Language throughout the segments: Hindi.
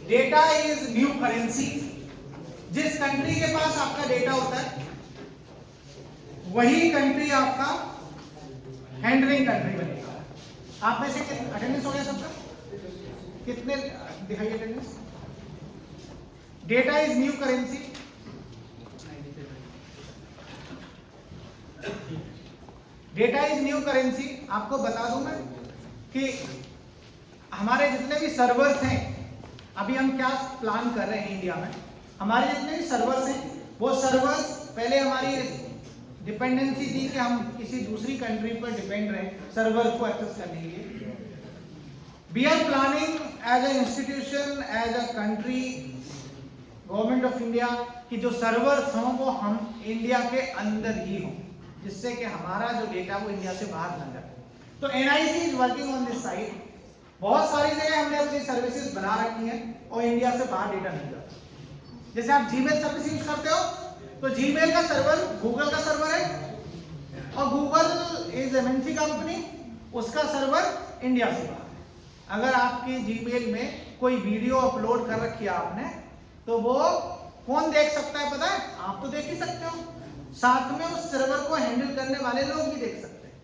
Data is new currency. जिस कंट्री के पास आपका डेटा होता है वही कंट्री आपका हैंडलिंग कंट्री बनेगा। आप में से अटेंडेंस हो गया सबका? कितने दिखाइए attendance? Data is new currency. Data is new currency. आपको बता दूं मैं कि हमारे जितने भी सर्वर्स हैं, अभी हम क्या प्लान कर रहे हैं इंडिया में, हमारे जितने भी सर्वर्स हैं वो सर्वर्स पहले हमारी डिपेंडेंसी थी कि हम किसी दूसरी कंट्री पर डिपेंड रहे सर्वर को एक्सेस करने के लिए। We are planning as a institution, as a country, government of India, कि जो सर्वर्स हों वो हम इंडिया के अंदर ही हों, जिससे कि हमारा जो डेटा वो इंडिया से बाहर ना जाए। तो NIC is working on this side. बहुत सारी जगह हमने अपनी सर्विसेज बना रखी हैं और इंडिया से बाहर डेटा नहीं जाता। जैसे आप जीमेल सर्विस यूज करते हो तो जीमेल का सर्वर गूगल का सर्वर है और गूगल इज MNC कंपनी, उसका सर्वर इंडिया से बाहर है। अगर आपकी जीमेल में कोई वीडियो अपलोड कर रखी है आपने, तो वो कौन देख सकता है पता है? आप तो देख ही सकते हो, साथ में उस सर्वर को हैंडल करने वाले लोग भी देख सकते हैं।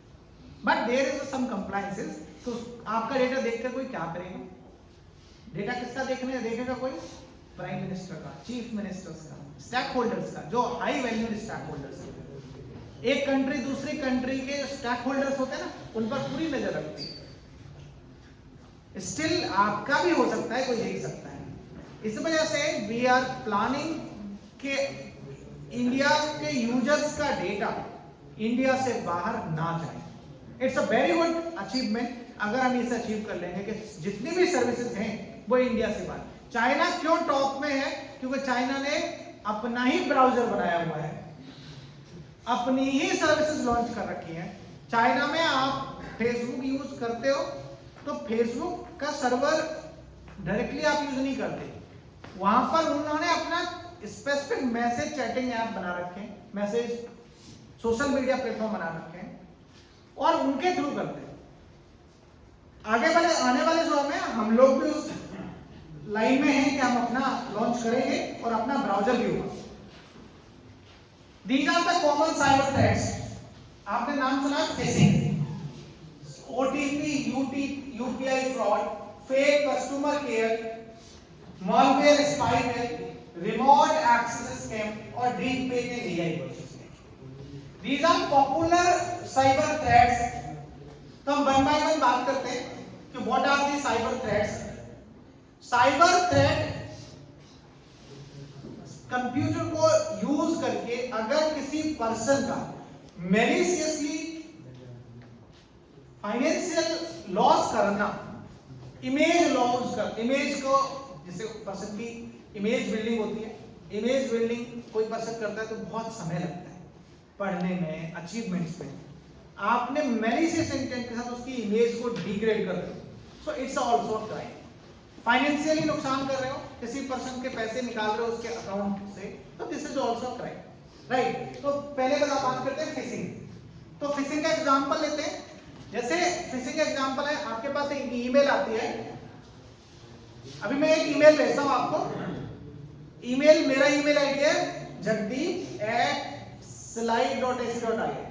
But there is some compliances. तो आपका डेटा देखकर कोई क्या करेगा? डेटा किसका देखेगा कोई? प्राइम मिनिस्टर का, चीफ मिनिस्टर्स का, स्टेक होल्डर्स का, जो हाई वैल्यू स्टेक होल्डर्स है। एक कंट्री दूसरी कंट्री के स्टेक होल्डर्स होते हैं ना, उन पर पूरी नजर रखती है। स्टिल आपका भी हो सकता है, कोई देख सकता है। इस वजह से वी आर प्लानिंग के इंडिया के यूजर्स का डेटा इंडिया से बाहर ना जाए। It's a very good achievement अगर हम इसे अचीव कर लेंगे कि जितनी भी सर्विसेज हैं वो इंडिया से बाहर। चाइना क्यों टॉप में है? क्योंकि चाइना ने अपना ही ब्राउजर बनाया हुआ है, अपनी ही सर्विसेज लॉन्च कर रखी है। चाइना में आप फेसबुक यूज करते हो तो फेसबुक का सर्वर डायरेक्टली आप यूज नहीं करते, वहां पर उन्होंने अपना स्पेसिफिक मैसेज चैटिंग ऐप बना रखे हैं, मैसेज सोशल मीडिया प्लेटफॉर्म बना रखे हैं और उनके थ्रू करते हैं। आगे वाले आने वाले जो में हम लोग भी उस लाइन में हैं कि हम अपना लॉन्च करेंगे और अपना ब्राउजर भी होगा। These are the common cyber threats. आपने नाम सुना? Fishing, OTP, UPI fraud, fake customer care, malware, spyware, remote access scam और deep fake and AI scam. These are popular cyber threats. तो हम वन बाय वन बात करते हैं कि what are the cyber threats. Cyber threat computer को यूज करके अगर किसी पर्सन का मैलिशियसली फाइनेंशियल लॉस करना, इमेज लॉस कर, इमेज को, जैसे पर्सन की इमेज बिल्डिंग होती है, इमेज बिल्डिंग कोई पर्सन करता है तो बहुत समय लगता है पढ़ने में, अचीवमेंट्स में। आपने मैलिशियस इंटेंट के साथ उसकी इमेज को डिग्रेड कर रहे हो, so it's also a crime. Financially नुकसान कर रहे हो, किसी पर्सन के पैसे निकाल रहे हो उसके अकाउंट से, तो this is also a crime, right. तो पहले बात करते हैं फिशिंग। तो फिशिंग का एग्जांपल लेते हैं। जैसे फिशिंग का एग्जांपल है, आपके पास एक ईमेल आती है। अभी मैं एक ईमेल भेजता हूं आपको। ईमेल, मेरा ईमेल आईडी है jagdeep@slide.ac.in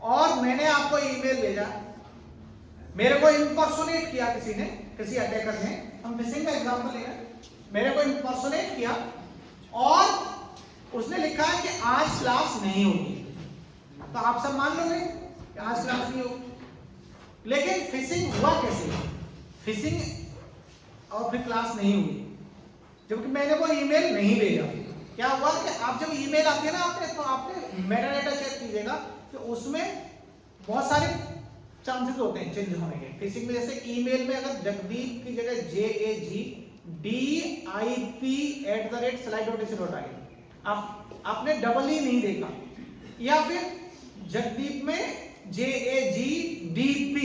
और मैंने आपको ईमेल भेजा, मेरे को इंपर्सोनेट किया किसी ने, किसी अटैकर ने, हम फिशिंग का एग्जांपल ले रहे हैं, मेरे को इंपर्सोनेट किया और उसने लिखा कि आज क्लास नहीं होगी। तो आप सब मान लोगे कि आज क्लास नहीं होगी, लेकिन फिशिंग हुआ कैसे? फिशिंग और फिर क्लास नहीं हुई जबकि मैंने वो ईमेल नहीं भेजा। क्या हुआ कि आप जब ईमेल आती है ना आपने, तो आपने मेटाडेटा चेक कीजिएगा कि उसमें बहुत सारे चांसेस होते हैं चेंज होने के। फिशिंग में जैसे ईमेल में अगर जगदीप की जगह JAGDIP@slide.ac.in आपने डबल ही नहीं देखा, या फिर जगदीप में JAGDP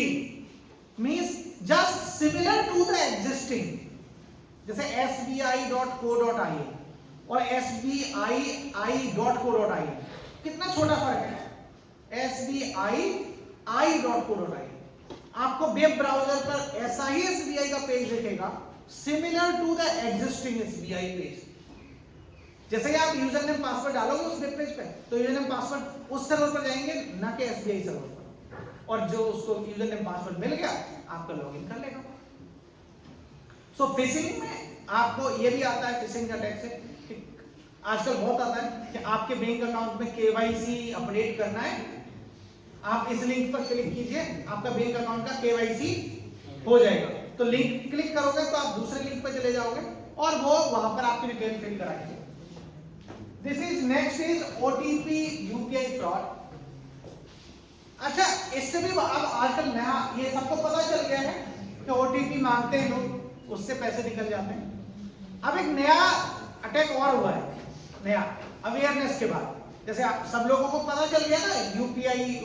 means just similar to the existing, जैसे SBI.co.in और SBI.co.in, कितना छोटा फर्क है। SBI.co.in आपको वेब ब्राउजर पर ऐसा ही SBI का पेज दिखेगा similar to the existing SBI page. जैसे ही आप यूजर नेम पासवर्ड डालोगे उस वेब पेज पे, तो यूजर नेम पासवर्ड उस सर्वर पर जाएंगे, ना कि एसबीआई सर्वर पर, और जो उसको यूजर नेम पासवर्ड मिल गया आपका लॉगिन कर लेगा। सो फिशिंग में आपको ये भी आता है, फिशिंग का अटैक से कि आजकल बहुत आता है कि आपके बैंक अकाउंट में केवाईसी अपडेट करना है, आप इस लिंक पर क्लिक कीजिए, आपका बैंक अकाउंट का केवाईसी हो जाएगा। तो लिंक क्लिक करोगे तो आप दूसरे लिंक पर चले जाओगे और वो वहां पर आपकी डिटेल फिल कराएंगे। This is next is OTP UPI fraud. अच्छा, इससे भी अब आजकल नया ये सबको पता चल गया है कि ओटीपी मांगते हैं लोग, उससे पैसे निकल जाते हैं। अब एक नया अटैक और हुआ है, नया अवेयरनेस के बाद, जैसे आप सब लोगों को पता चल गया ना यूपीआई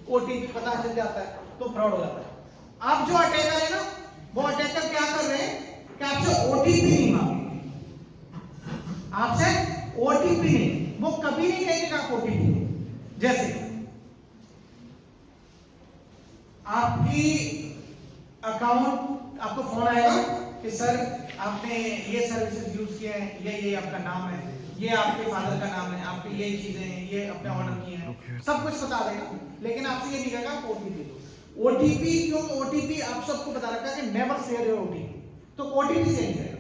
ओटीपी पता चल जाता है तो फ्रॉड हो जाता है। अब जो अटैकर है ना, वो अटैकर क्या कर रहे हैं कि आपसे ओटीपी नहीं मांगेंगे, आपसे ओटीपी नहीं, वो कभी नहीं कहेंगे कि आप ओटीपी। जैसे आपकी अकाउंट, आपको फोन आएगा कि सर आपने ये सर्विसेज यूज किए हैं, ये आपका नाम है, ये आपके फादर का नाम है, आपकी ये चीजें हैं, ये अपने ऑर्डर किए हैं, सब कुछ बता देगा, लेकिन आपसे ये नहीं कहेगा आप ओटीपी दो। ओटीपी क्यों? ओटीपी आप सबको बता रखा है कि नेवर शेयर योर ओटीपी, तो ओटीपी शेयर करेगा।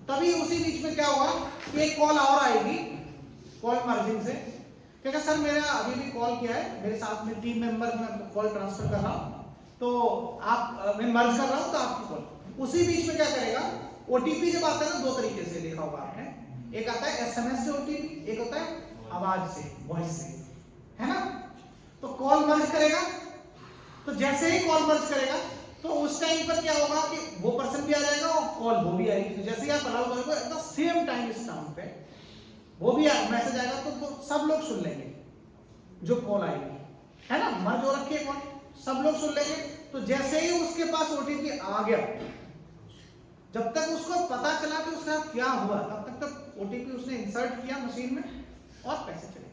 तभी उसी बीच में क्या होगा कि एक कॉल और आएगी, कॉल मर्जिंग से, कहेगा सर मेरा अभी भी कॉल किया है, मेरे साथ में टीम मेंबर में कॉल ट्रांसफर कर रहा हूं, तो आप मैं मर्ज कर रहा हूं तो आपकी कॉल। उसी बीच में क्या करेगा, ओटीपी जब आता है ना, दो तरीके से देखा होगा आपने, एक आता है एसएमएस से ओटीपी, एक होता है आवाज से, वॉइस से, है ना। तो कॉल मर्ज करेगा, तो जैसे ही कॉल मर्ज करेगा तो उस टाइम पर क्या होगा कि वो पर्सन भी आ जाएगा और कॉल वो भी आएगी। तो जैसे ही आप अलाउ करोगे एट द सेम टाइम इस टाइम पे वो भी मैसेज आएगा, तो सब लोग सुन लेंगे जो कॉल आएगी, है ना, मर्ज हो रखी है कॉल, सब लोग सुन लेंगे। तो जैसे ही उसके पास ओटीपी आ गया, जब तक उसको पता चला कि उसका क्या हुआ, तब तक ओटीपी उसने इंसर्ट किया मशीन में और पैसे चले।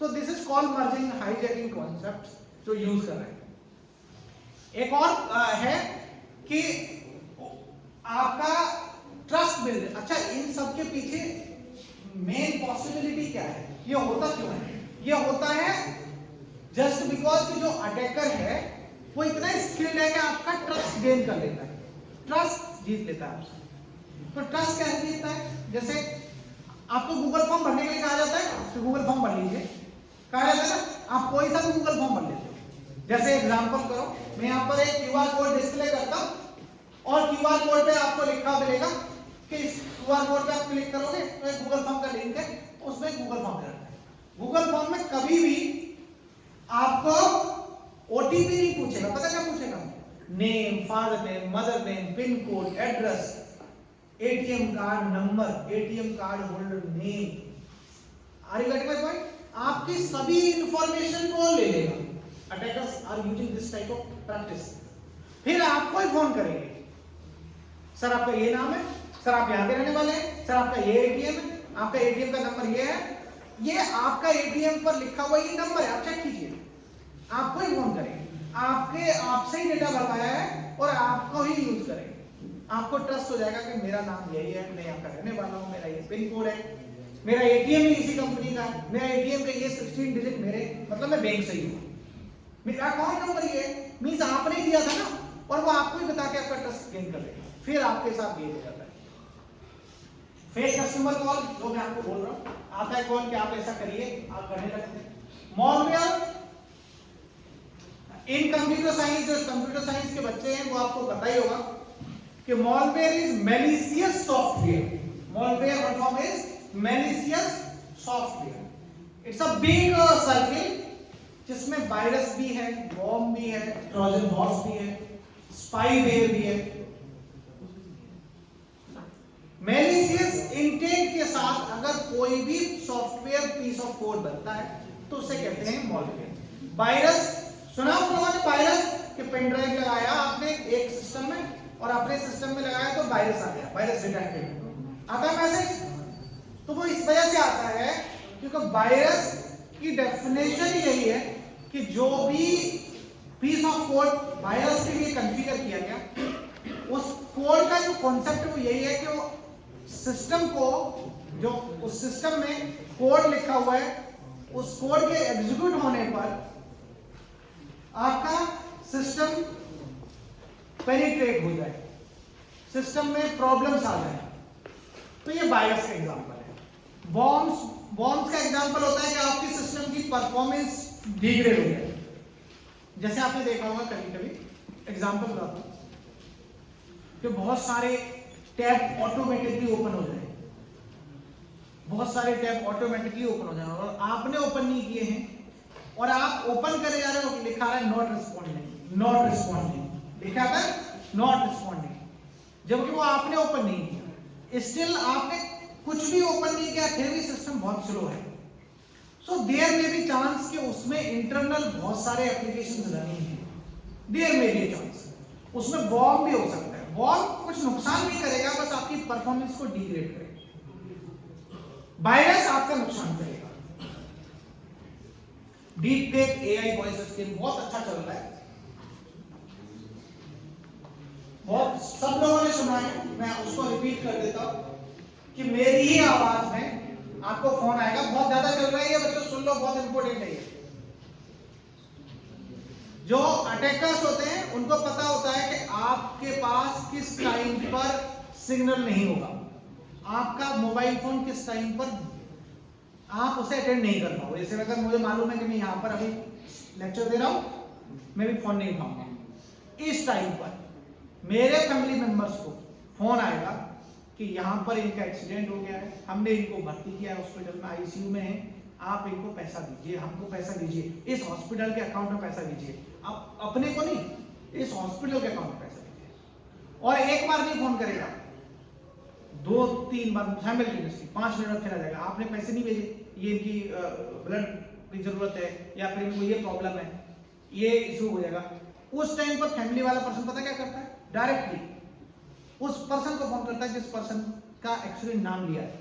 So this is call merging hijacking concept जो यूज कर रहे हैं। एक और है कि आपका ट्रस्ट बिल्ड। अच्छा, इन सब के पीछे मेन पॉसिबिलिटी क्या है, ये होता क्यों है? ये होता है जस्ट बिकॉज कि जो अटैकर है वो इतना स्किल्ड है कि आपका ट्रस्ट गेन कर लेता है, ट्रस्ट जीत लेता है आपसे। तो ट्रस्ट कैसे जीतता है? जैसे आपको गूगल फॉर्म भरने के लिए कहा जाता है, तो गूगल फॉर्म भर लीजिए, कहा जाता है ना, आप कोई सा भी गूगल फॉर्म भर लीजिए। जैसे एग्जांपल करो, मैं यहाँ पर एक क्यूआर कोड डिस्प्ले करता हूं और क्यूआर कोड पे आपको लिखा मिलेगा कि इस क्यूआर कोड पे आप क्लिक करोगे तो एक गूगल फॉर्म का लिंक है, उसमें गूगल फॉर्म रखना है। गूगल फॉर्म में कभी भी आपको ओटीपी नहीं पूछेगा, पता क्या पूछेगा? Name, father name, mother name, pin code, address, ATM card number, ATM card holder name. Are you getting my point? आपकी सभी इंफॉर्मेशन को ले लेगा। Attackers are using this type of practice। फिर आपको ही फोन करेंगे, सर आपका ये नाम है, सर आप यहाँ के रहने वाले हैं, सर आपका ये एटीएम है, आपका एटीएम का नंबर ये है, ये आपका एटीएम पर लिखा हुआ ये नंबर है, आप चेक कीजिए। आपको ही फोन करेंगे, आपसे ही डेटा भरवाया है और आपको ही यूज करेंगे। आपको ट्रस्ट हो जाएगा कि मेरा नाम यही है, मैं यहाँ का रहने वाला हूँ, मेरा ये पिन कोड है, मेरा एटीएम भी इसी कंपनी का है, मेरा एटीएम का ये 16 डिजिट मेरे, मतलब मैं बैंक से ही हूँ, मेरा अकाउंट नंबर ये मींस आपने दिया था ना, और वो आपको ही बता के आपका ट्रस्ट गेन कर लेगा। फिर आपके साथ ये हो जाता है। फेक कस्टमर कॉल, जो मैं आपको बोल रहा हूं, आता है कॉल कि आप ऐसा करिए, आप करने लगते हैं। मॉलवेयर, इन कंप्यूटर साइंस, जो कंप्यूटर साइंस के बच्चे हैं वो आपको पता ही होगा कि malware is malicious software. Malware what form is malicious software. It's a big circle जिसमें वायरस भी है, बॉम्ब भी है, ट्रोजन हॉर्स भी है, स्पाईवेयर भी है। मैलिशियस इंटेंट के साथ अगर कोई भी सॉफ्टवेयर पीस ऑफ कोड बनता है तो उसे कहते हैं मॉलवेयर। वायरस सुना आप लोगों ने, वायरस के पेन ड्राइव लगाया आपने एक सिस्टम में और अपने सिस्टम में लगाया तो वायरस आ गया, वायरस डिटेक्टेड, आता है मैसेज। तो वो इस वजह से आता है क्योंकि वायरस की डेफिनेशन यही है कि जो भी पीस ऑफ कोड वायरस के लिए कॉन्फ़िगर किया गया उस कोड का जो कॉन्सेप्ट है वो यही है कि वो सिस्टम को, जो उस सिस्टम में कोड लिखा हुआ है, उस कोड के एग्जीक्यूट होने पर आपका सिस्टम पेनिट्रेट हो जाए, सिस्टम में प्रॉब्लम्स आ जाए। तो ये बायस का एग्जांपल है। बॉम्ब्स का एग्जांपल होता है कि आपकी सिस्टम की परफॉर्मेंस डिग्रेड हो जाए। जैसे आपने देखा होगा कभी कभी, एग्जांपल बताता हूं, कि बहुत सारे टैब ऑटोमेटिकली ओपन हो जाए, बहुत सारे टैब ऑटोमेटिकली ओपन हो जाए और आपने ओपन नहीं किए हैं और आप ओपन करे जा रहे हो, लिखा रहा है नॉट रिस्पॉन्डिंग, नॉट रिस्पॉन्डिंग, लिखा है नॉट रिस्पॉन्डिंग, जबकि वो आपने ओपन नहीं किया। स्टिल आपने कुछ भी ओपन नहीं किया, फिर भी सिस्टम बहुत स्लो है। सो देयर में बी चांस कि उसमें इंटरनल बहुत सारे एप्लीकेशंस रनिंग हैं, देयर में बी चांस उसमें बॉम्ब भी हो सकता है। बॉम्ब कुछ नुकसान नहीं करेगा, बस आपकी परफॉर्मेंस को डिग्रेड करेगा। वायरस आपका नुकसान करेगा। Deep fake AI voice skill बहुत अच्छा चल रहा है, बहुत सब लोगों ने सुना है, मैं उसको रिपीट कर देता हूं कि मेरी ही आवाज में आपको फोन आएगा। बहुत ज्यादा चल रहा है ये, बच्चों सुन लो, बहुत इंपॉर्टेंट है ये। जो अटैकर्स होते हैं उनको पता होता है कि आपके पास किस टाइम पर सिग्नल नहीं होगा, आपका मोबाइल फोन किस टाइम पर आप उसे अटेंड नहीं कर पाओगे। जैसे अगर मुझे मालूम है कि मैं यहाँ पर अभी लेक्चर दे रहा हूँ, मैं भी फोन नहीं उठाऊंगा, इस टाइम पर मेरे फैमिली मेंबर्स को फोन आएगा कि यहाँ पर इनका एक्सीडेंट हो गया है, हमने इनको भर्ती किया है हॉस्पिटल में, आईसीयू में है, आप इनको पैसा दीजिए, हमको पैसा दीजिए, इस हॉस्पिटल के अकाउंट में पैसा दीजिए। आप अपने को नहीं, इस हॉस्पिटल के अकाउंट में पैसा दीजिए। और एक बार नहीं फोन करेगा, 2-3 बार साइमल्टेनियसली, 5 मिनट फिर आ जाएगा, आपने पैसे नहीं भेजे, ये इनकी ब्लड की जरूरत है या फिर इनको ये प्रॉब्लम है, ये इशू हो जाएगा। उस टाइम पर फैमिली वाला पर्सन पता क्या करता है, डायरेक्टली उस पर्सन को फोन करता है जिस पर्सन का एक्सीडेंट नाम लिया है,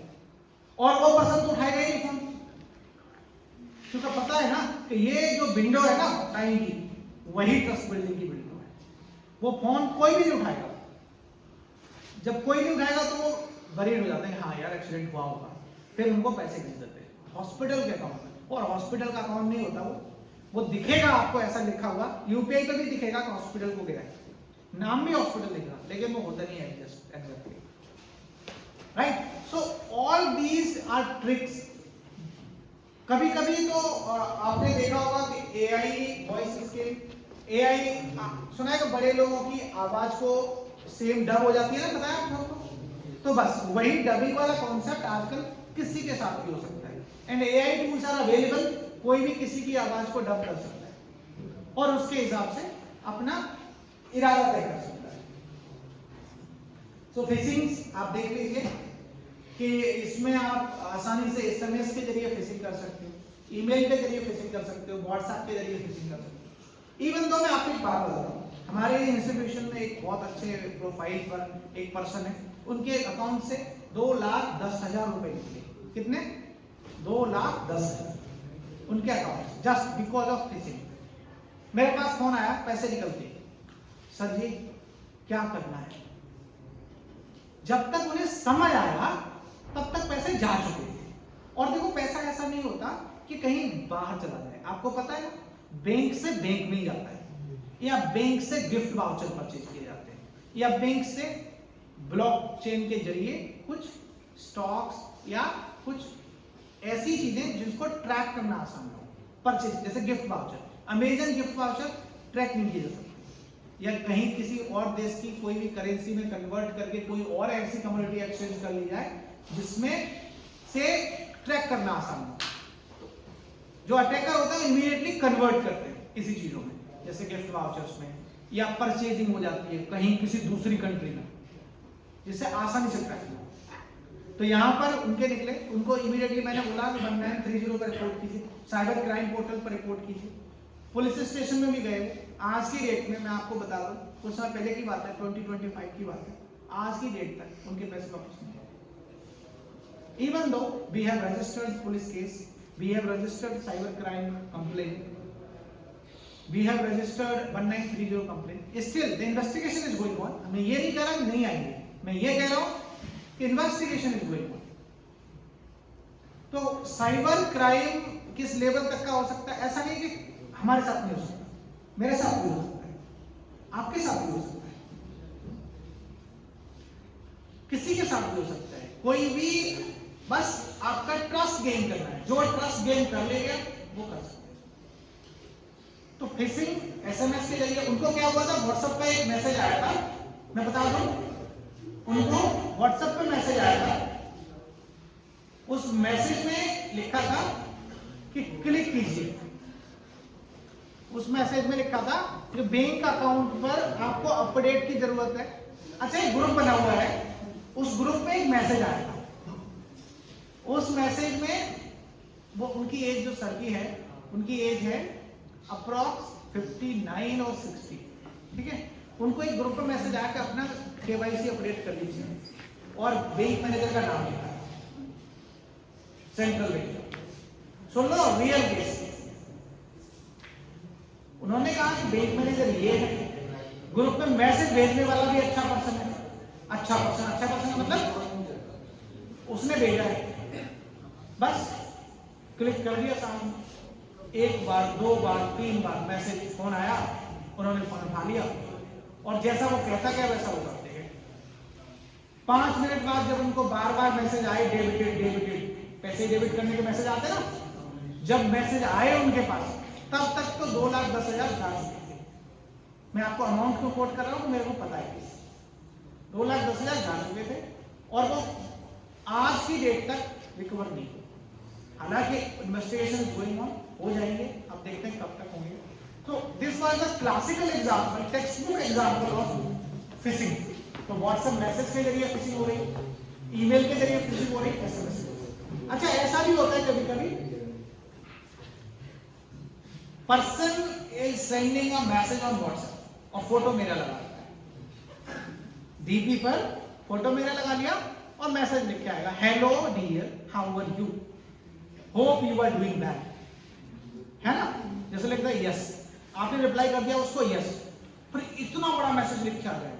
और वो पर्सन तो उठाएगा ही नहीं फोन, क्योंकि पता है ना कि ये जो विंडो है ना टाइम की, वही ट्रस्ट बिल्डिंग की विंडो है। वो फोन कोई भी नहीं उठाएगा, जब कोई नहीं उठाएगा तो वो वरीड हो जाते हैं, हाँ यार एक्सीडेंट हुआ होगा, फिर उनको पैसे भेज देते हैं हॉस्पिटल के अकाउंट में। और हॉस्पिटल का अकाउंट नहीं होता वो दिखेगा आपको ऐसा लिखा हुआ, यूपीआई पे भी दिखेगा कि हॉस्पिटल को गया है, नाम भी हॉस्पिटल दिख रहा, लेकिन वो होता नहीं है exactly, right. So all these are tricks. कभी कभी तो आपने देखा होगा कि एआई वॉइस स्किल, एआई सुना है कि बड़े लोगों की आवाज को सेम डब हो जाती है ना, बताया आप लोगों को, तो बस वही डबिंग वाला कॉन्सेप्ट आजकल किसी के साथ भी हो सकता है। And AI tools are available, कोई भी किसी की आवाज को डब कर सकता है और उसके हिसाब से अपना इरादा तय कर सकता है। सो फिशिंग आप देख लीजिए कि इसमें आप आसानी से एसएमएस के जरिए फिशिंग कर सकते हो, ईमेल के जरिए फिशिंग कर सकते हो, व्हाट्सएप के जरिए फिशिंग कर सकते हो। इवन तो मैं आपको एक बात बताता हूँ, हमारे इंस्टीट्यूशन में एक बहुत अच्छे प्रोफाइल पर एक पर्सन है, उनके अकाउंट से 2,10,000 रुपए निकले। कितने? 2,10,000 उनके अकाउंट से, जस्ट बिकॉज ऑफ फिशिंग। मेरे पास फोन आया, पैसे निकलते, सर जी क्या करना है? जब तक उन्हें समझ आया तब तक पैसे जा चुके थे। और देखो पैसा ऐसा नहीं होता कि कहीं बाहर चला जाए, आपको पता है ना, बैंक से बैंक में ही जाता है, या बैंक से गिफ्ट वाउचर परचेज किए जाते हैं, या बैंक से ब्लॉकचेन के जरिए कुछ स्टॉक्स या कुछ ऐसी चीजें जिसको ट्रैक करना आसान हो, परचेज, जैसे gift voucher. Amazon gift voucher track नहीं किया जा सकता, या कहीं किसी और देश की कोई भी करेंसी में कन्वर्ट करके कोई और ऐसी कमोडिटी एक्सचेंज कर ली जाए जिसमें से ट्रैक करना आसान हो। जो अटैकर होता है इमीडिएटली कन्वर्ट करते हैं इसी चीजों में, जैसे गिफ्ट वाउचर्स में, या परचेजिंग हो जाती है कहीं किसी दूसरी कंट्री में, जिससे आसानी से ट्रैक हो। तो यहाँ पर उनके निकले, उनको इमीडिएटली मैंने बोला कि 1930 पर रिपोर्ट कीजिए, साइबर क्राइम पोर्टल पर रिपोर्ट कीजिए, पुलिस स्टेशन में भी गए। आज की डेट में मैं आपको बता दूं, कुछ समय पहले की बात है, 2025 की बात है, आज की डेट तक उनके पैसे वापस नहीं आए। Even though we have registered police case, we have registered cyber crime complaint, we have registered 1930 complaint, still the investigation is going on. मैं ये नहीं कह रहा नहीं आएंगे, मैं ये कह रहा हूं कि इन्वेस्टिगेशन इज गोइंग ऑन। तो साइबर क्राइम किस लेवल तक का हो सकता है? ऐसा नहीं कि हमारे साथ नहीं हो सकता, मेरे साथ भी हो सकता है, आपके साथ भी हो सकता है, किसी के साथ भी हो सकता है। कोई भी, बस आपका ट्रस्ट गेन करना है, जो ट्रस्ट गेन कर लेगा वो कर सकते हैं। तो फिशिंग एसएमएस के जरिए, उनको क्या हुआ था, व्हाट्सएप पे एक मैसेज आया था, मैं बता दूं, उनको व्हाट्सएप पे मैसेज आया था, उस मैसेज में लिखा था कि क्लिक कीजिए। उस मैसेज में लिखा था कि बैंक अकाउंट पर आपको अपडेट की जरूरत है। अच्छा, एक ग्रुप बना हुआ है, उस ग्रुप में एक मैसेज आया था, उस मैसेज में वो उनकी एज जो सर की है, उनकी एज है अप्रॉक्स 59 और 60, ठीक है। उनको एक ग्रुप में मैसेज आया कि अपना केवाईसी अपडेट कर लीजिए, और बैंक मैनेजर का नाम लिखा है, सेंट्रल बैंक। सुन लो, रियल केस। उन्होंने कहा कि बैंक मैनेजर ये है, ग्रुप में मैसेज भेजने वाला भी अच्छा पर्सन है, अच्छा पर्सन मतलब उसने भेजा है, बस क्लिक कर दिया सामने। एक बार, दो बार, तीन बार मैसेज, फोन आया, उन्होंने फोन उठा लिया और जैसा वो कहता गया वैसा वो करते गए। 5 मिनट बाद जब उनको बार बार मैसेज आए, डेबिटेड, पैसे डेबिट करने के मैसेज आते ना, जब मैसेज आए उनके पास, तब तक तो 2,10,000 जा चुके थे। मैं आपको अमाउंट क्यों कोट कर रहा हूं, मेरे को पता है, 2,10,000 जा चुके थे, और वो आज की डेट तक रिकवर नहीं हुए। हालांकि इन्वेस्टिगेशन गोइंग ऑन, हो जाएंगे, अब देखते हैं कब तक होंगे। तो this was the classical example, text book example of fishing. तो व्हाट्सएप मैसेज के जरिए फिशिंग हो रही, ईमेल के जरिए फिशिंग हो रही, एसएमएस। अच्छा, ऐसा भी होता है कभी कभी, person is sending a message on WhatsApp और फोटो मेरा लगा दिया, डीपी पर फोटो मेरा लगा लिया और मैसेज लिख के आएगा, hello dear, how are you, hope you are doing well, है ना, जैसे लिखता है यस, आपने रिप्लाई कर दिया उसको यस, फिर इतना बड़ा मैसेज लिख के आ जाएगा।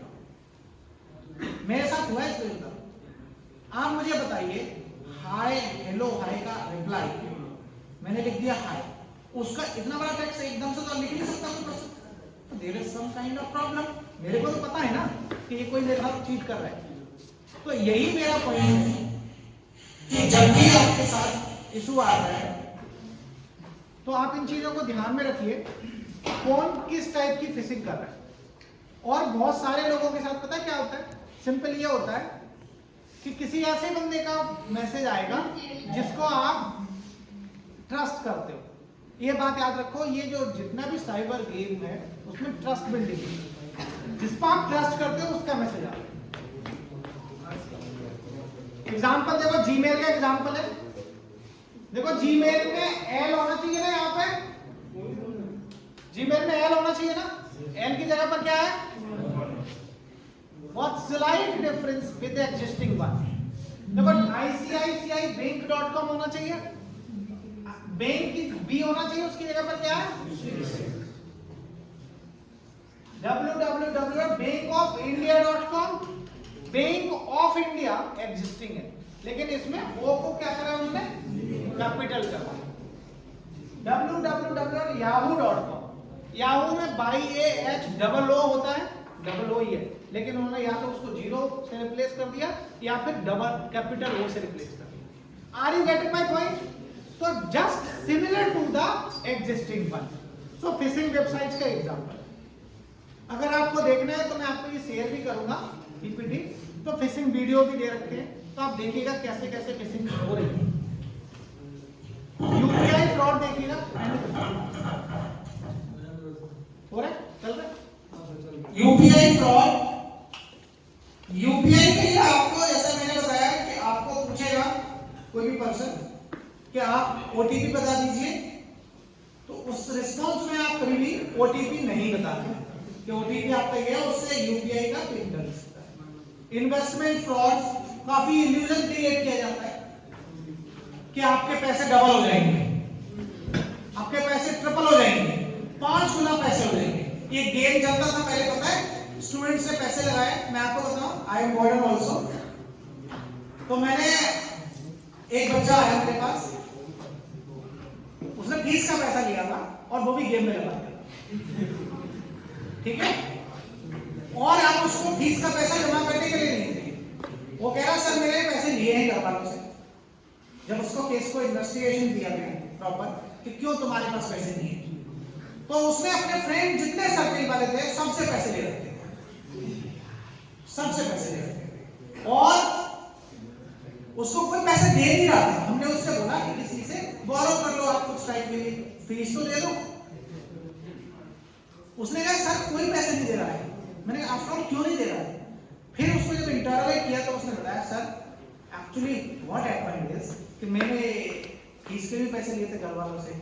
मेरे साथ हुआ है इस तरह। आप मुझे बताइए, हाय, हेलो, हाय का रिप्लाई मैंने लिख दिया हाय, उसका इतना बड़ा टेक्स्ट एकदम से तो लिख नहीं सकता कोई पर्सन, तो there is some kind of problem. मेरे को तो पता है ना कि ये कोई मेरे साथ चीट कर रहा है। तो यही मेरा पॉइंट है कि जब भी आपके साथ इशू आ रहा है तो आप इन चीजों को ध्यान में रखिए, कौन किस टाइप की फिशिंग कर रहा है। और बहुत सारे लोगों के साथ पता है क्या होता है, सिंपल ये होता है कि किसी ऐसे बंदे का मैसेज आएगा जिसको आप ट्रस्ट करते हो। ये बात याद रखो, ये जो जितना भी साइबर गेम है उसमें ट्रस्ट बिल्डिंग है, जिस पर आप ट्रस्ट करते हो उसका मैसेज आता है। एग्जाम्पल देखो, जीमेल का एग्जाम्पल है, देखो जीमेल में एल होना चाहिए ना, यहाँ पे जीमेल में एल होना चाहिए ना, एल की जगह पर क्या है, What's slight difference with the existing one? देखो ICICI bank.com होना चाहिए, बैंक की बी होना चाहिए, उसकी जगह पर क्या है www.bankofIndia.com, bank of India existing है, लेकिन इसमें ओ को क्या करा उन्होंने, कैपिटल करा। www.yahoo.com, याहू में YAHOO होता है, डबल ओ ही है, लेकिन उन्होंने या तो उसको जीरो से रिप्लेस कर दिया या फिर डबल कैपिटल ओ से रिप्लेस कर दिया। Are you getting my point? तो just similar to the existing one. So phishing websites का एग्जांपल अगर आपको देखना है तो मैं आपको ये शेयर भी करूंगा पीपीटी, तो फिशिंग वीडियो भी दे रखे हैं, तो आप देखिएगा कैसे कैसे फिशिंग हो रही है। यूपीआई फ्रॉड देखिएगा, हो रहा है, चल रहा है यूपीआई फ्रॉड। यूपीआई के लिए आपको, जैसा मैंने बताया कि आपको पूछेगा कोई भी पर्सन कि आप ओटीपी बता दीजिए, तो उस रिस्पॉन्स में आप कभी भी ओटीपी नहीं बताते कि ओटीपी आपका गया, उससे यूपीआई का पिन कर सकता है। इन्वेस्टमेंट फ्रॉड, काफी इल्यूजन क्रिएट किया जाता है कि आपके पैसे डबल हो जाएंगे, आपके पैसे ट्रिपल हो जाएंगे, 5 गुना पैसे हो जाएंगे। ये गेम चलता था पहले, पता है, स्टूडेंट्स ने पैसे लगाए। मैं आपको बताऊं, आई एम मॉडर्न ऑल्सो। तो मैंने, एक बच्चा आया मेरे पास, उसने फीस का पैसा लिया था और वो भी गेम में लगा दिया, ठीक है। और आप उसको फीस का पैसा जमा करने के लिए नहीं थे, वो कह रहा सर मेरे पैसे लिए हैं घर वालों से। जब उसको केस को इन्वेस्टिगेशन दिया गया प्रॉपर कि क्यों तुम्हारे पास पैसे नहीं है, तो उसने अपने फ्रेंड जितने सर्किल वाले थे सबसे पैसे ले रखे थे, सबसे पैसे ले रखे थे, और उसको कोई पैसे दे नहीं रहा था। हमने उससे बोला कि किसी से बोरो कर लो आप कुछ टाइम के लिए, फीस तो दे दो। उसने कहा सर कोई पैसे नहीं दे रहा है। मैंने कहा आफ्टर ऑल क्यों नहीं दे रहा है? फिर उसको जब इंटरोगेट किया तो उसने बताया sir actually what happened is कि मैंने फीस के भी पैसे लिए थे घर वालों से,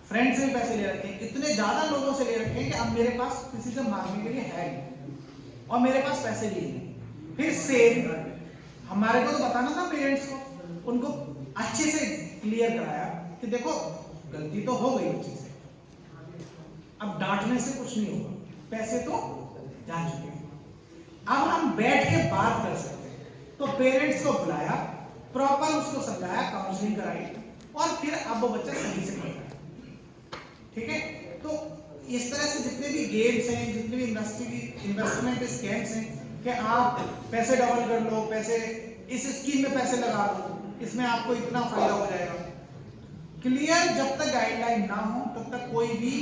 फ्रेंड से भी पैसे ले रखे हैं, इतने ज्यादा लोगों से ले रखे हैं कि अब मेरे पास किसी से मांगने के लिए है नहीं और मेरे पास पैसे लिए नहीं। फिर सेम हमारे को तो बताना था पेरेंट्स को, उनको अच्छे से क्लियर कराया कि देखो गलती तो हो गई बच्चे से, अब डांटने से कुछ नहीं होगा, पैसे तो जा चुके हैं, अब हम बैठ के बात कर सकते हैं। तो पेरेंट्स को बुलाया, प्रॉपर उसको समझाया, काउंसलिंग कराई, और फिर अब वो बच्चा सही से पढ़ रहा है, ठीक है। तो इस तरह से जितने भी गेम्स हैं, जितने भी इन्वेस्टमेंट स्कैम्स हैं कि आप पैसे डबल कर लो, पैसे इस स्कीम में पैसे लगा दो, इसमें आपको इतना फायदा हो जाएगा, क्लियर जब तक गाइडलाइन ना हो तब तक कोई भी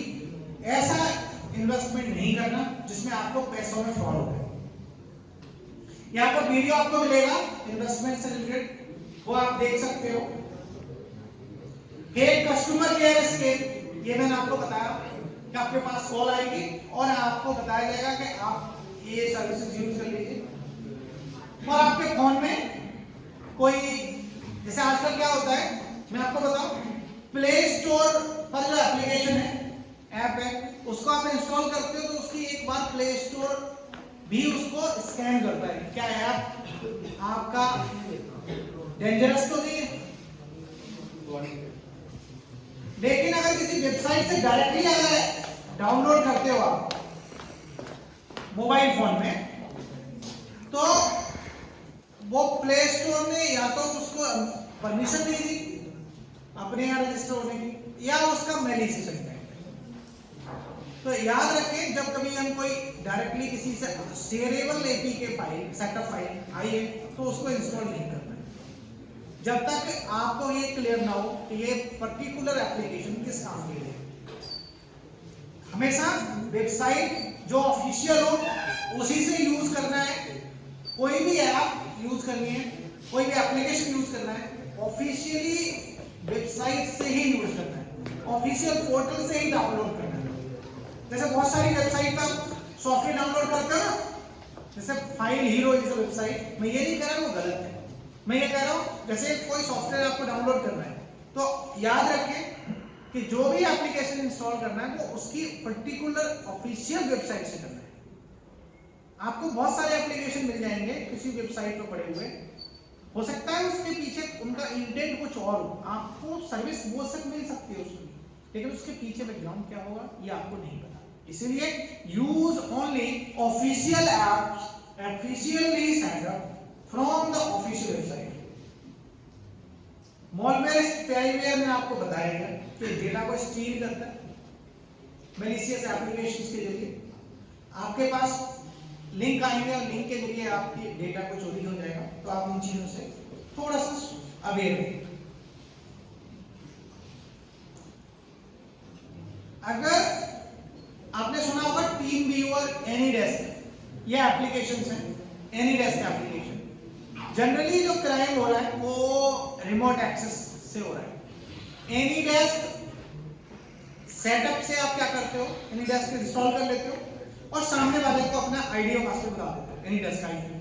ऐसा इन्वेस्टमेंट नहीं करना जिसमें आपको पैसों में फ्रॉड हो। यहाँ पर वीडियो आपको मिलेगा इन्वेस्टमेंट से रिलेटेड, वो आप देख सकते हो। एक कस्टमर केयर स्कीम, ये मैंने आपको बताया कि आपके पास कॉल आएगी और आपको बताया जाएगा कि आप ये सर्विसेज यूज कर लीजिए, और आपके फोन में कोई, जैसे आजकल क्या होता है मैं आपको बताऊं, प्ले स्टोर पर जो एप्लीकेशन है, ऐप है, उसको आप इंस्टॉल करते हो तो उसकी एक बार प्ले स्टोर भी उसको स्कैन करता है, क्या ऐप आपका डेंजरस तो नहीं है। लेकिन अगर किसी वेबसाइट से डायरेक्टली अगर डाउनलोड करते हो आप मोबाइल फोन में, तो वो प्ले स्टोर ने या तो उसको परमिशन नहीं दी अपने यहाँ रजिस्टर होने की, या उसका मैलिशियस है। तो याद रखें जब कभी हम कोई डायरेक्टली किसी से shareable APK file, setup file आई है तो उसको इंस्टॉल नहीं करना है जब तक आपको ये क्लियर ना हो कि ये पर्टिकुलर एप्लीकेशन किस काम के लिए। हमेशा वेबसाइट जो ऑफिशियल हो उसी से यूज करना है। कोई भी ऐप यूज करनी है, कोई भी एप्लीकेशन यूज करना है, ऑफिशियली वेबसाइट से ही यूज करना है, ऑफिशियल पोर्टल से ही डाउनलोड करना है। जैसे बहुत सारी वेबसाइट पर सॉफ्टवेयर डाउनलोड करते हो ना, जैसे file hero is a website, मैं ये नहीं कह रहा वो गलत है, मैं ये कह रहा हूं जैसे कोई सॉफ्टवेयर आपको डाउनलोड करना है तो याद रखें कि जो भी एप्लीकेशन इंस्टॉल करना है वो उसकी पर्टिकुलर ऑफिशियल वेबसाइट से करना है। आपको बहुत सारे एप्लीकेशन मिल जाएंगे किसी वेबसाइट पर पड़े हुए, हो सकता है उसके पीछे उनका इंटेंट कुछ और हो, आपको सर्विस वो सब मिल सकती है उसकी, लेकिन उसके पीछे बैकग्राउंड क्या होगा ये आपको नहीं पता। इसलिए use only official apps officially send up from the official website. Malware spyware में आपको बताएगा कि डेटा को स्टील करता है मैलिशियस एप्लीकेशंस के जरिए, आपके पास लिंक आएंगे और लिंक के जरिए आपके डेटा को चोरी हो जाएगा। तो आप इन चीजों से थोड़ा सा अवेयर रहिए। अगर आपने सुना होगा टीम व्यूअर, एनीडेस्क, ये एप्लीकेशंस हैं, एनीडेस्क एप्लीकेशन। जनरली जो क्राइम हो रहा है वो रिमोट एक्सेस से हो रहा है। एनीडेस्क सेटअप से आप क्या करते हो, एनीडेस्क इंस्टॉल कर लेते हो और सामने वाले को अपना आईडी और पासवर्ड बता देते हो, एनीडेस्क आईडी।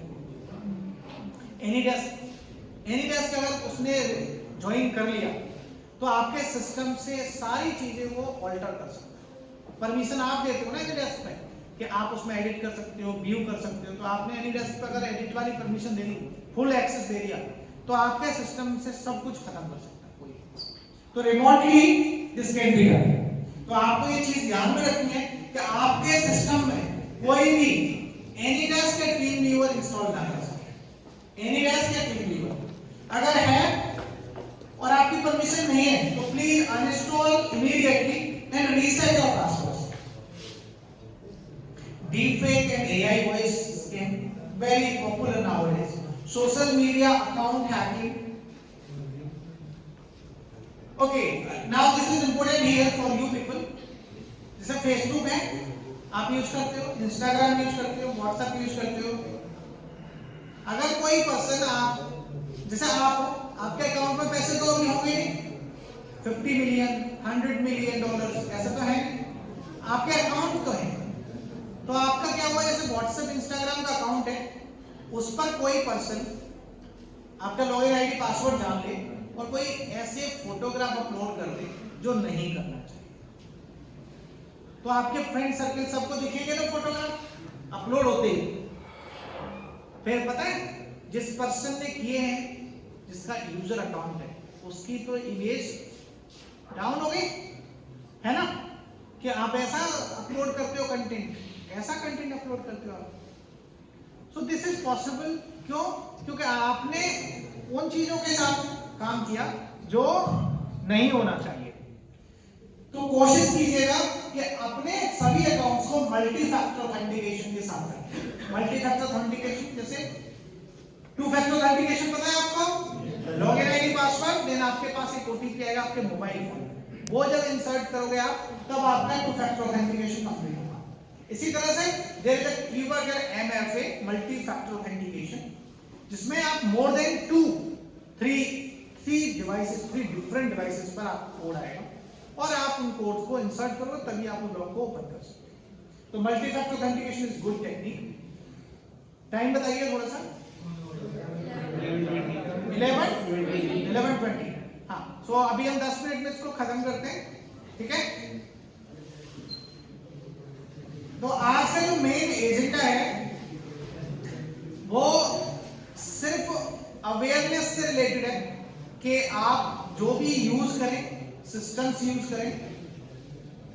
एनीडेस्क अगर उसने ज्वाइन कर लिया तो आपके सिस्टम से सारी चीजें वो ऑल्टर कर सकते हैं। परमिशन आप देते हो ना एनीडेस्क में कि आप उसमें एडिट कर सकते हो, व्यू कर सकते हो, तो आपने एनीडेस्क पर अगर एडिट वाली परमिशन दे दी, फुल एक्सेस दे दिया, तो आपके सिस्टम से सब कुछ खत्म कर सकता है कोई। तो remotely this can be done. तो आपको ये चीज ध्यान में रखनी है कि आपके सिस्टम में कोई भी एनीडेस्क या टीम व्यूअर इंस्टॉल ना कर सके। एनीडेस्क या टीम व्यूअर अगर है और आपकी परमिशन नहीं है तो please uninstall immediately and reset your password. Deepfake and AI voice scam very popular nowadays. Social media account hacking. Okay, now this is important here for you people. जैसे Facebook है, आप यूज करते हो, Instagram यूज करते हो, WhatsApp यूज करते हो। अगर कोई पर्सन आप जैसे आप आपके अकाउंट में पैसे तो अभी होंगे 50 मिलियन, 100 मिलियन डॉलर्स ऐसा तो है, आपके अकाउंट तो है। तो आपका क्या हुआ, जैसे WhatsApp Instagram का अकाउंट है, उस पर कोई पर्सन आपका लॉगिन आईडी पासवर्ड जान ले और कोई ऐसे फोटोग्राफ अपलोड कर दे जो नहीं करना चाहिए, तो आपके फ्रेंड सर्कल सबको दिखेंगे ना फोटोग्राफ अपलोड होते ही। फिर पता है जिस पर्सन ने किए हैं, जिसका यूजर अकाउंट है, उसकी तो इमेज डाउन हो गई है ना, कि आप ऐसा अपलोड करते हो कंटेंट, ऐसा कंटेंट अपलोड करते हो आप। सो दिस इज पॉसिबल, क्यों? क्योंकि आपने उन चीजों के साथ काम किया जो नहीं होना चाहिए। तो कोशिश कीजिएगा कि अपने सभी अकाउंट्स को मल्टी फैक्टर ऑथेंटिकेशन के साथ रखें। मल्टी फैक्टर ऑथेंटिकेशन जैसे 2 फैक्टर ऑथेंटिकेशन पता है आपको? लॉगिन आईडी पासवर्ड, देन आपके पास एक ओटीपी आएगा आपके मोबाइल फोन, वो जब इंसर्ट करोगे आप तब आपका 2 फैक्टर ऑथेंटिकेशन कंप्लीट होगा। इसी तरह से there is a keyword MFA, multi factor authentication, जिसमें आप मोर देन 3 डिफरेंट डिवाइसेस पर आपको कोड आएगा और आप उन कोड्स को इंसर्ट करोगे तभी आप उन लॉक को ओपन कर सकते हो। तो multi factor authentication is good technique. Time बताइए थोड़ा सा। 11:20। हाँ, सो अभी हम 10 मिनट में इसको खत्म करते हैं, ठीक है? तो आज का जो मेन एजेंडा है वो सिर्फ अवेयरनेस से रिलेटेड है कि आप जो भी यूज करें, सिस्टम्स यूज करें,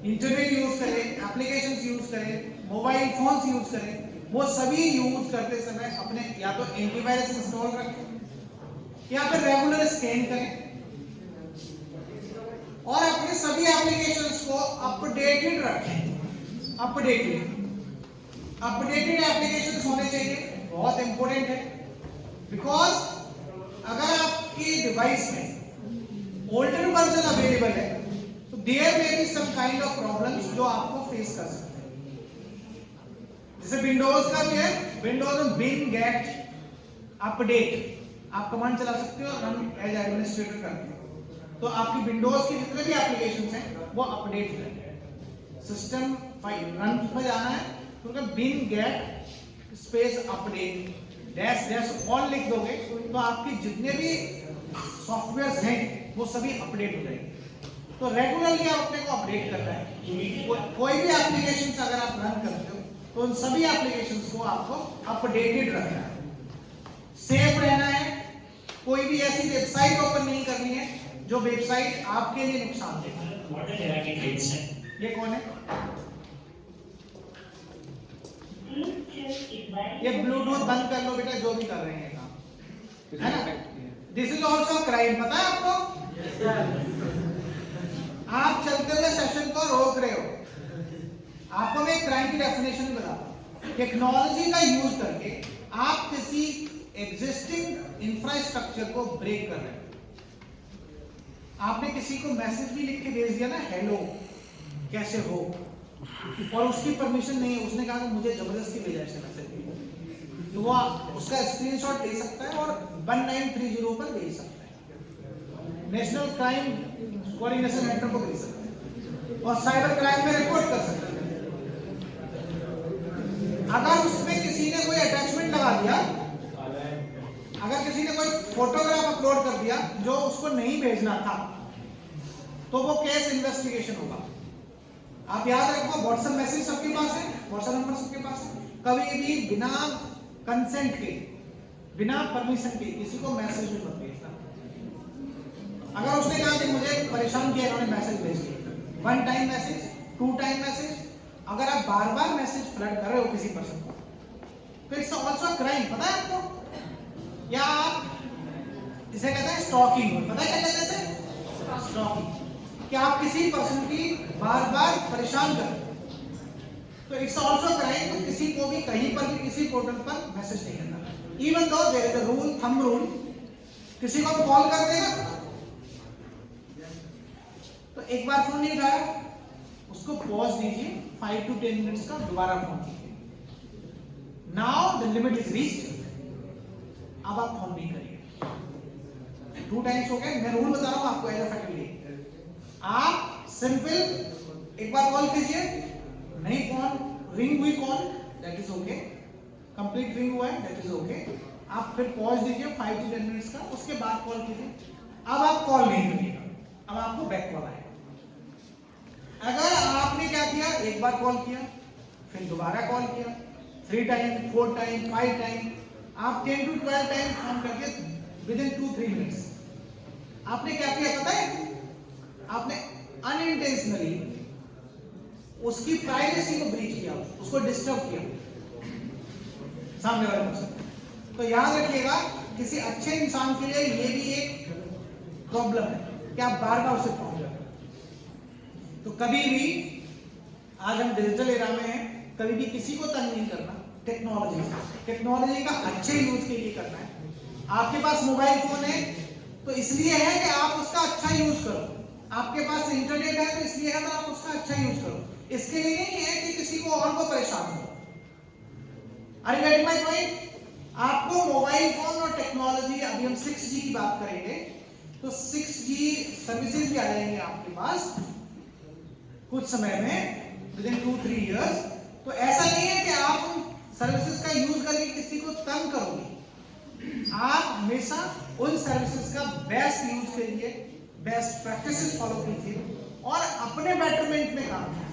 इंटरनेट यूज करें, एप्लीकेशंस यूज करें, मोबाइल फोन्स यूज करें, वो सभी यूज करते समय अपने या तो एंटीवायरस इंस्टॉल रखें या फिर रेगुलर स्कैन करें और अपने सभी एप्लीकेशंस को अपडेटेड रखें। अपडेटेड एप्लीकेशंस होने चाहिए, बहुत इंपॉर्टेंट है। बिकॉज अगर आपकी डिवाइस में ओल्डर वर्जन अवेलेबल है तो there may be some kind of problems जो आपको फेस कर सकते हैं। जैसे विंडोज का भी है, विंडोज में bin get अपडेट आप कमांड चला सकते हो रन एज एडमिनिस्ट्रेटर करके, तो आपकी विंडोज के जितने भी एप्लीकेशंस हैं वो अपडेट करेंगे। सिस्टम फाइल रन पर जाना है तो उनका bin get space update dash all लिख दोगे तो आपके जितने भी सॉफ्टवेयर्स हैं वो सभी अपडेट हो जाएंगे। तो रेगुलरली आप अपने को अपडेट करना है। कोई भी एप्लीकेशन अगर आप रन करते हो तो उन सभी एप्लीकेशंस को आपको अपडेटेड रखना है, सेफ रहना है। कोई भी ऐसी वेबसाइट ओपन नहीं करनी है जो वेबसाइट आपके लिए नुकसानदेह है। ये कौन है? ये ब्लूटूथ बंद कर लो बेटा, जो भी कर रहे हैं काम, है ना? दिस इज ऑल्सो क्राइम, पता है आपको? आप चलते हुए सेशन को रोक रहे हो। आपको मैं क्राइम की डेफिनेशन बताता हूं। टेक्नोलॉजी का यूज करके आप किसी एग्जिस्टिंग इंफ्रास्ट्रक्चर को ब्रेक कर रहे हो। आपने किसी को मैसेज भी लिख के भेज दिया ना, हेलो कैसे हो, और उसकी परमिशन नहीं है, उसने कहा कि मुझे जबरदस्ती भेजा ऐसे मैसेज, तो वो उसका स्क्रीनशॉट ले सकता है और 1930 पर भेज सकता है, नेशनल क्राइम कोऑर्डिनेशन सेंटर को भेज सकता है और साइबर क्राइम में रिपोर्ट कर सकता है। अगर उसमें किसी ने कोई अटैचमेंट लगा दिया, अगर किसी ने कोई फोटोग्राफ अपलोड कर दिया जो उसको नहीं भेजना था, तो वो केस इन्वेस्टिगेशन होगा। आप याद रखो, व्हाट्सएप मैसेज सबके पास है, व्हाट्सएप नंबर सबके पास है। कभी भी बिना कंसेंट के, बिना परमिशन के किसी को मैसेज नहीं मत भेजना। अगर उसने कहा कि मुझे परेशान किया, इन्होंने मैसेज भेज दिया, 1 टाइम मैसेज, 2 टाइम मैसेज, अगर आप बार बार मैसेज फ्लड कर रहे हो किसी पर्सन को तो इट्स ऑल्सो क्राइम, पता है आपको? या आप इसे कहते हैं स्टॉकिंग, पता है क्या कहते हैं इसे? स्टॉकिंग, कि आप किसी पर्सन की बार बार परेशान कर रहे हो तो इट्स ऑल्सो क्राइम। तो किसी को भी कहीं पर भी किसी पोर्टल पर मैसेज नहीं करना, even though there is a rule, thumb rule, किसी को कॉल कर देगा तो एक बार फोन नहीं उठाया उसको पॉज दीजिए, 5 to 10 मिनट्स का दोबारा फोन कीजिए। Now the limit is reached, अब आप फोन नहीं करिए। 2 टाइम्स हो गए, मैं रूल बता रहा हूं आपको एज अ फैकल्टी। आप सिंपल एक बार कॉल कीजिए, नहीं फोन रिंग हुई call, that is okay, complete ring हुआ है, दैट इज ओके, आप फिर पॉज दीजिए 5 to 10 मिनट्स का, उसके बाद कॉल कीजिए। अब आप कॉल नहीं करिएगा, अब आपको बैक कॉल आएगा। अगर आपने क्या किया, एक बार कॉल किया, फिर दोबारा कॉल किया, 3 टाइम, 4 टाइम, 5 टाइम, आप 10 to 12 टाइम फोन करके विद इन 2-3 मिनट्स आपने क्या किया पता है? आपने अनइंटेंशनली उसकी प्राइवेसी को ब्रीच किया, उसको डिस्टर्ब किया सामने वाले पर्सन। तो याद रखिएगा, किसी अच्छे इंसान के लिए ये भी एक प्रॉब्लम है कि आप बार बार उसे फोन कर रहे हो। तो कभी भी, आज हम डिजिटल एरा में हैं, कभी भी किसी को तंग नहीं करना, टेक्नोलॉजी का अच्छे यूज के लिए करना है। आपके पास मोबाइल फोन है तो इसलिए है कि आप उसका अच्छा यूज करो, आपके पास इंटरनेट है तो इसलिए है तो आप उसका अच्छा यूज करो, इसके लिए नहीं है कि किसी को और को परेशान हो। Are you getting my point? आपको मोबाइल फोन और टेक्नोलॉजी, अभी हम 6G की बात करेंगे तो 6G सर्विसेज भी आ जाएंगे आपके पास कुछ समय में, विद इन 2-3 इयर्स। तो ऐसा नहीं है कि आप उन सर्विसेज का यूज करके किसी को तंग करोगे, आप हमेशा उन सर्विसेज का बेस्ट यूज करिए, बेस्ट प्रैक्टिसेस फॉलो कीजिए और अपने बेटरमेंट में काम कीजिए।